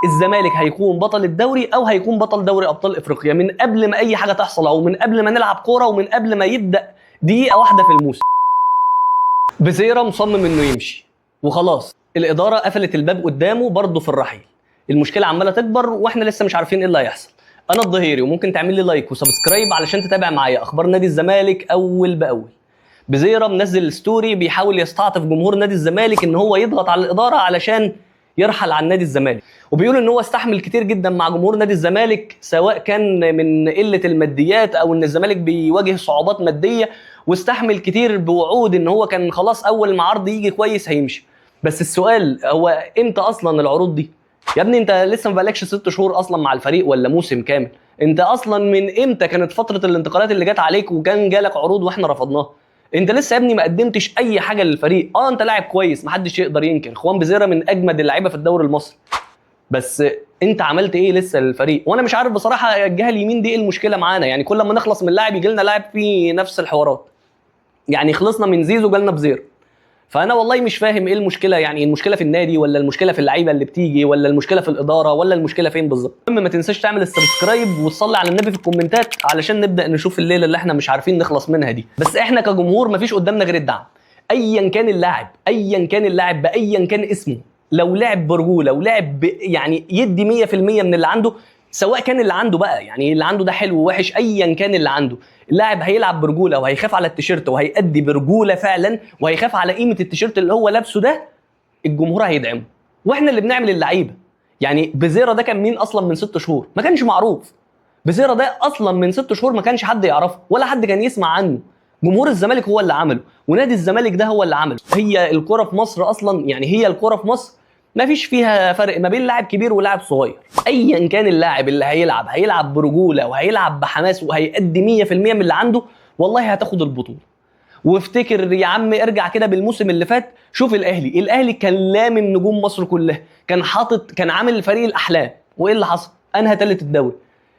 الزمالك هيكون بطل الدوري او هيكون بطل دوري ابطال افريقيا من قبل ما اي حاجه تحصل، او من قبل ما نلعب كوره، ومن قبل ما يبدا دقيقه واحده في الموسم. بزيرة مصمم انه يمشي وخلاص، الاداره قفلت الباب قدامه برضه في الرحيل. المشكله عماله تكبر واحنا لسه مش عارفين ايه اللي هيحصل. انا الظهيري، وممكن تعمل لي لايك وسبسكرايب علشان تتابع معايا اخبار نادي الزمالك اول باول. بزيرة منزل ستوري بيحاول يستعطف جمهور نادي الزمالك ان هو يضغط على الاداره علشان يرحل عن نادي الزمالك، وبيقول ان هو استحمل كتير جدا مع جمهور نادي الزمالك، سواء كان من قله الماديات او ان الزمالك بيواجه صعوبات ماديه، واستحمل كتير بوعود ان هو كان خلاص اول ما عرض يجي كويس هيمشي. بس السؤال هو امتى اصلا العروض دي؟ يا ابني انت لسه ما بقالكش 6 شهور اصلا مع الفريق ولا موسم كامل. انت اصلا من امتى كانت فتره الانتقالات اللي جت عليك وكان جالك عروض واحنا رفضناها؟ انت لسه يا ابني ما قدمتش اي حاجه للفريق. انت لاعب كويس محدش يقدر ينكر، خوان بزيرة من اجمد اللعيبه في الدوري المصري، بس انت عملت ايه لسه للفريق؟ وانا مش عارف بصراحه الجهه اليمين دي ايه المشكله معانا. يعني كل ما نخلص من لاعب يجي لنا لاعب فيه نفس الحوارات. يعني خلصنا من زيزو جالنا بزيرة. فانا والله مش فاهم ايه المشكله. يعني المشكله في النادي، ولا المشكله في اللعيبه اللي بتيجي، ولا المشكله في الاداره، ولا المشكله فين بالظبط؟ المهم ما تنساش تعمل السبسكرايب وتصلي على النبي في الكومنتات علشان نبدا نشوف الليله اللي احنا مش عارفين نخلص منها دي. بس احنا كجمهور مفيش قدامنا غير الدعم. ايا كان اللاعب، ايا كان اللاعب بايا كان اسمه، لو لعب برجوله ولعب يعني يدي 100% من اللي عنده، سواء كان اللي عنده بقى يعني اللي عنده ده حلو ووحش، ايا كان اللي عنده، اللاعب هيلعب برجوله وهيخاف على التيشيرت وهيأدي برجوله فعلا وهيخاف على قيمه التيشيرت اللي هو لابسه ده، الجمهور هيدعمه. واحنا اللي بنعمل اللعيبه. يعني بزيرة ده كان مين اصلا من 6 شهور؟ ما كانش معروف. بزيرة ده اصلا من 6 شهور ما كانش حد يعرفه ولا حد كان يسمع عنه. جمهور الزمالك هو اللي عمله، ونادي الزمالك ده هو اللي عمله. هي الكرة في مصر اصلا، يعني هي الكرة في مصر ما فيش فيها فرق ما بين لاعب كبير ولاعب صغير. ايا كان اللاعب اللي هيلعب برجوله وهيلعب بحماس وهيأدي 100% من اللي عنده، والله هتاخد البطوله. وافتكر يا عم، ارجع كده بالموسم اللي فات، شوف الاهلي كان لامم نجوم مصر كلها، كان عامل فريق الاحلام، وايه اللي حصل؟ انهى ثالث الدوري.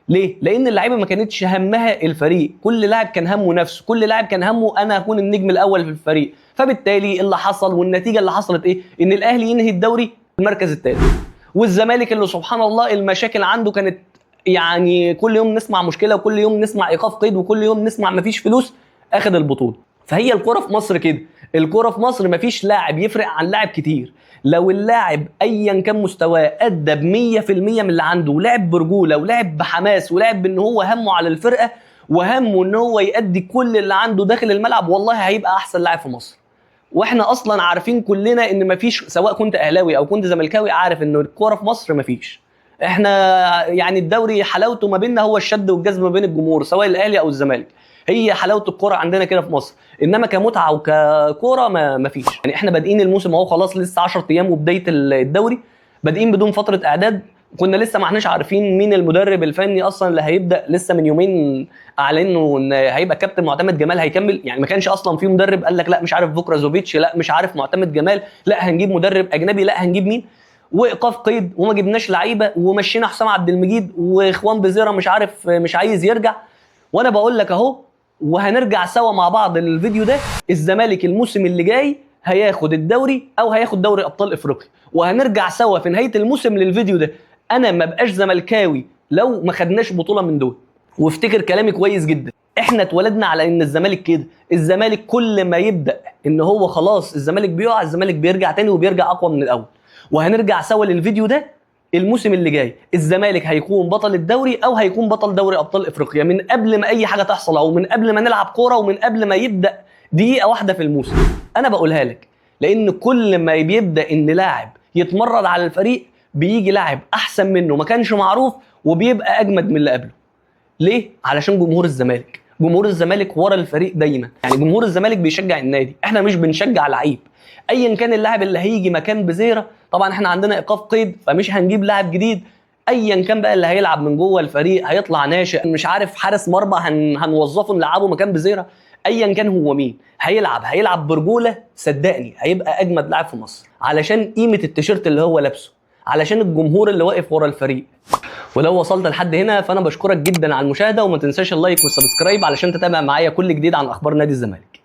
ليه؟ لان اللعيبه ما كانتش همها الفريق، كل لاعب كان همه نفسه، كل لاعب كان همه انا اكون النجم الاول في الفريق. فبالتالي اللي حصل والنتيجه اللي حصلت ايه؟ ان الاهلي ينهي الدوري في المركز الثالث، والزمالك اللي سبحان الله المشاكل عنده كانت يعني كل يوم نسمع مشكله، وكل يوم نسمع ايقاف قيد، وكل يوم نسمع مفيش فلوس، اخذ البطوله. فهي الكرة في مصر كده. الكرة في مصر مفيش لاعب يفرق عن لاعب كتير. لو اللاعب ايا كان مستواه ادى ب100% من اللي عنده، ولعب برجوله ولعب بحماس ولعب بان هو همه على الفرقه وهمه ان هو يأدي كل اللي عنده داخل الملعب، والله هيبقى احسن لاعب في مصر. واحنا اصلا عارفين كلنا ان مفيش، سواء كنت اهلاوي او كنت زملكاوي، عارف ان الكرة في مصر مفيش. احنا يعني الدوري حلاوته ما بيننا هو الشد والجذب ما بين الجمهور، سواء الاهلي او الزمالك. هي حلاوه الكوره عندنا كده في مصر، انما كمتعه وككوره ما فيش. يعني احنا بادئين الموسم اهو خلاص، لسه 10 ايام وبدايه الدوري، بادئين بدون فتره اعداد. كنا لسه ما احناش عارفين مين المدرب الفني اصلا اللي هيبدا. لسه من يومين اعلنوا ان هيبقى كابتن معتمد جمال هيكمل. يعني ما كانش اصلا في مدرب قال لك لا مش عارف بكره زوفيتش، لا مش عارف معتمد جمال، لا هنجيب مدرب اجنبي، لا هنجيب مين، وايقاف قيد، وما جبناش لعيبه، ومشينا حسام عبد المجيد، واخوان بزيرة مش عارف مش عايز يرجع. وانا بقول لك اهو، وهنرجع سوا مع بعض للفيديو ده، الزمالك الموسم اللي جاي هياخد الدوري او هياخد دوري ابطال افريقيا، وهنرجع سوا في نهايه الموسم للفيديو ده. انا ما بقاش زملكاوي لو ما خدناش بطوله من دول. وافتكر كلامي كويس جدا، احنا اتولدنا على ان الزمالك كده. الزمالك كل ما يبدا ان هو خلاص الزمالك بيقع، الزمالك بيرجع تاني وبيرجع اقوى من الاول. وهنرجع سوا للفيديو ده. الموسم اللي جاي الزمالك هيكون بطل الدوري او هيكون بطل دوري ابطال افريقيا من قبل ما اي حاجه تحصل، او من قبل ما نلعب كوره، ومن قبل ما يبدا دقيقه واحده في الموسم. انا بقولها لك لان كل ما بيبدا ان لاعب يتمرد على الفريق، بيجي لاعب احسن منه ما كانش معروف وبيبقى اجمد من اللي قبله. ليه؟ علشان جمهور الزمالك. جمهور الزمالك ورا الفريق دايما. يعني جمهور الزمالك بيشجع النادي، احنا مش بنشجع لعيب. ايا كان اللاعب اللي هيجي مكان بزيرة، طبعا احنا عندنا ايقاف قيد فمش هنجيب لاعب جديد. ايا كان بقى اللي هيلعب من جوه الفريق، هيطلع ناشئ مش عارف حارس مرمى هنوظفه نلعبه مكان بزيرة. ايا كان هو مين هيلعب برجوله، صدقني هيبقى اجمد لاعب في مصر، علشان قيمه التيشيرت اللي هو لابسه، علشان الجمهور اللي واقف ورا الفريق. ولو وصلت لحد هنا فانا بشكرك جدا على المشاهده، وما تنساش اللايك والسبسكرايب علشان تتابع معايا كل جديد عن اخبار نادي الزمالك.